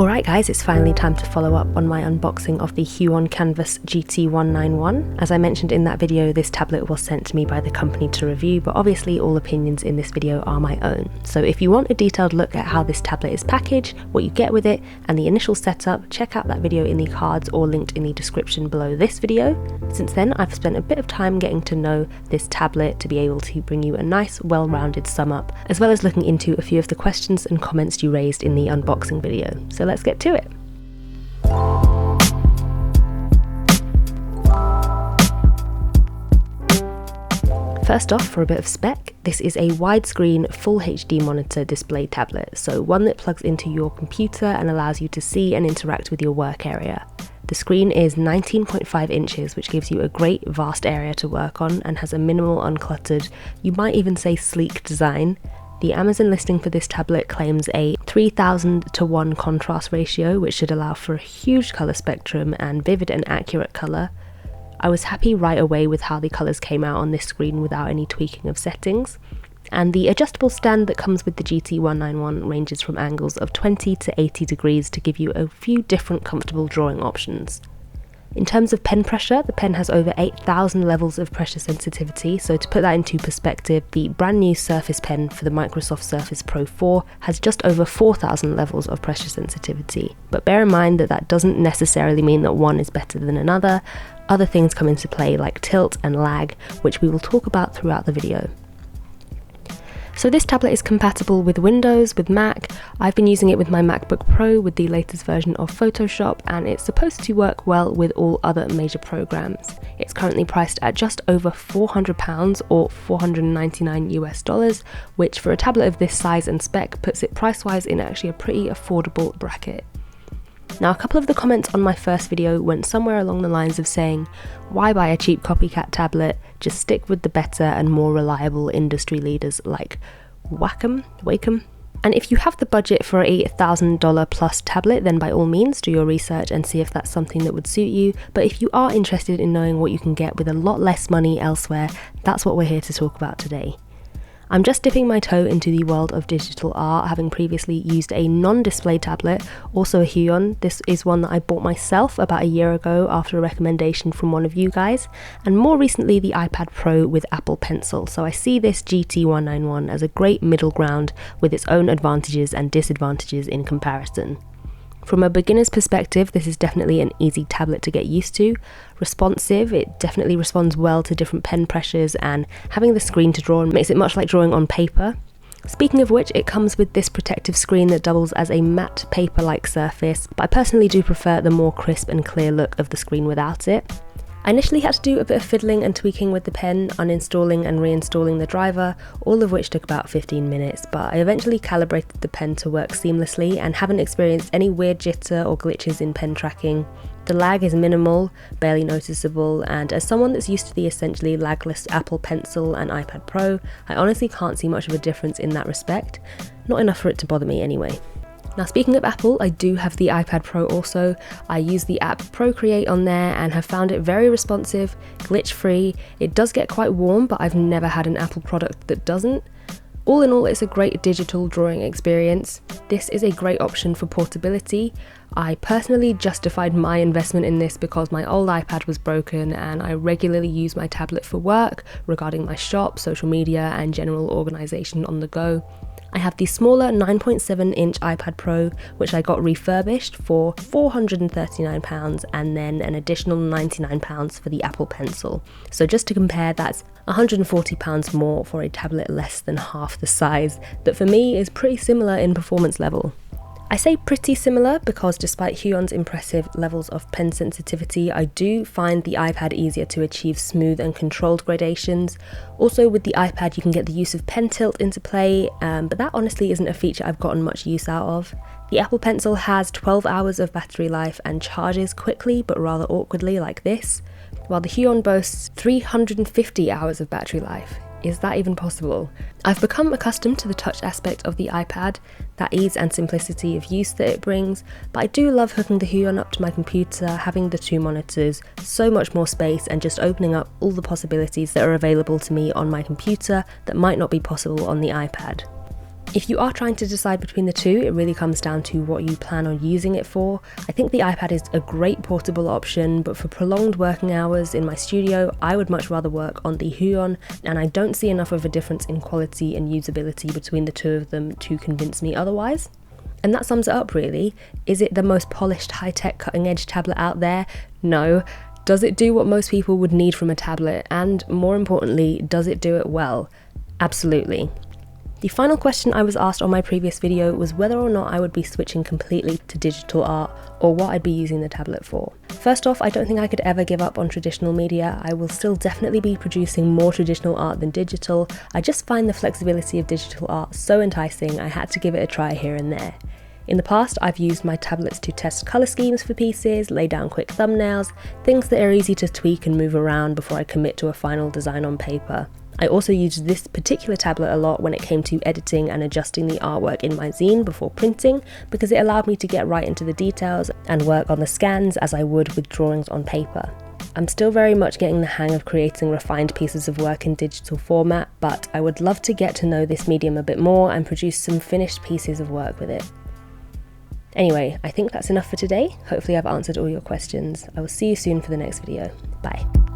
Alright guys, it's finally time to follow up on my unboxing of the Huion Kamvas GT-191. As I mentioned in that video, this tablet was sent to me by the company to review, but obviously all opinions in this video are my own. So if you want a detailed look at how this tablet is packaged, what you get with it, and the initial setup, check out that video in the cards or linked in the description below this video. Since then, I've spent a bit of time getting to know this tablet to be able to bring you a nice, well-rounded sum up, as well as looking into a few of the questions and comments you raised in the unboxing video. So let's get to it. First off, for a bit of spec, this is a widescreen full HD monitor display tablet, so one that plugs into your computer and allows you to see and interact with your work area. The screen is 19.5 inches, which gives you a great vast area to work on and has a minimal, uncluttered, you might even say sleek design. The Amazon listing for this tablet claims a 3000:1 contrast ratio, which should allow for a huge colour spectrum and vivid and accurate colour. I was happy right away with how the colours came out on this screen without any tweaking of settings. And the adjustable stand that comes with the GT-191 ranges from angles of 20 to 80 degrees to give you a few different comfortable drawing options. In terms of pen pressure, the pen has over 8,000 levels of pressure sensitivity, so to put that into perspective, the brand new Surface Pen for the Microsoft Surface Pro 4 has just over 4,000 levels of pressure sensitivity. But bear in mind that that doesn't necessarily mean that one is better than another. Other things come into play like tilt and lag, which we will talk about throughout the video. So this tablet is compatible with Windows, with Mac. I've been using it with my MacBook Pro with the latest version of Photoshop, and it's supposed to work well with all other major programs. It's currently priced at just over £400 or $499 US, which for a tablet of this size and spec puts it price-wise in actually a pretty affordable bracket. Now, a couple of the comments on my first video went somewhere along the lines of saying, why buy a cheap copycat tablet, just stick with the better and more reliable industry leaders like Wacom. And if you have the budget for a $1,000 plus tablet, then by all means do your research and see if that's something that would suit you. But if you are interested in knowing what you can get with a lot less money elsewhere, that's what we're here to talk about today. I'm just dipping my toe into the world of digital art, having previously used a non-display tablet, also a Huion. This is one that I bought myself about a year ago after a recommendation from one of you guys, and more recently the iPad Pro with Apple Pencil, so I see this GT-191 as a great middle ground with its own advantages and disadvantages in comparison. From a beginner's perspective, this is definitely an easy tablet to get used to. Responsive, it definitely responds well to different pen pressures, and having the screen to draw on makes it much like drawing on paper. Speaking of which, it comes with this protective screen that doubles as a matte paper-like surface, but I personally do prefer the more crisp and clear look of the screen without it. I initially had to do a bit of fiddling and tweaking with the pen, uninstalling and reinstalling the driver, all of which took about 15 minutes, but I eventually calibrated the pen to work seamlessly and haven't experienced any weird jitter or glitches in pen tracking. The lag is minimal, barely noticeable, and as someone that's used to the essentially lagless Apple Pencil and iPad Pro, I honestly can't see much of a difference in that respect. Not enough for it to bother me anyway. Now, speaking of Apple, I do have the iPad Pro also. I use the app Procreate on there and have found it very responsive, glitch-free. It does get quite warm, but I've never had an Apple product that doesn't. All in all, it's a great digital drawing experience. This is a great option for portability. I personally justified my investment in this because my old iPad was broken and I regularly use my tablet for work regarding my shop, social media, and general organisation on the go. I have the smaller 9.7-inch iPad Pro, which I got refurbished for £439 and then an additional £99 for the Apple Pencil. So just to compare, that's £140 more for a tablet less than half the size, that for me is pretty similar in performance level. I say pretty similar because despite Huion's impressive levels of pen sensitivity, I do find the iPad easier to achieve smooth and controlled gradations. Also with the iPad you can get the use of pen tilt into play, but that honestly isn't a feature I've gotten much use out of. The Apple Pencil has 12 hours of battery life and charges quickly but rather awkwardly like this, while the Huion boasts 350 hours of battery life. Is that even possible? I've become accustomed to the touch aspect of the iPad, that ease and simplicity of use that it brings, but I do love hooking the Huion up to my computer, having the two monitors, so much more space, and just opening up all the possibilities that are available to me on my computer that might not be possible on the iPad. If you are trying to decide between the two, it really comes down to what you plan on using it for. I think the iPad is a great portable option, but for prolonged working hours in my studio, I would much rather work on the Huion, and I don't see enough of a difference in quality and usability between the two of them to convince me otherwise. And that sums it up really. Is it the most polished, high-tech, cutting-edge tablet out there? No. Does it do what most people would need from a tablet? And more importantly, does it do it well? Absolutely. The final question I was asked on my previous video was whether or not I would be switching completely to digital art or what I'd be using the tablet for. First off, I don't think I could ever give up on traditional media. I will still definitely be producing more traditional art than digital. I just find the flexibility of digital art so enticing, I had to give it a try here and there. In the past, I've used my tablets to test colour schemes for pieces, lay down quick thumbnails, things that are easy to tweak and move around before I commit to a final design on paper. I also used this particular tablet a lot when it came to editing and adjusting the artwork in my zine before printing, because it allowed me to get right into the details and work on the scans as I would with drawings on paper. I'm still very much getting the hang of creating refined pieces of work in digital format, but I would love to get to know this medium a bit more and produce some finished pieces of work with it. Anyway, I think that's enough for today. Hopefully I've answered all your questions. I will see you soon for the next video. Bye.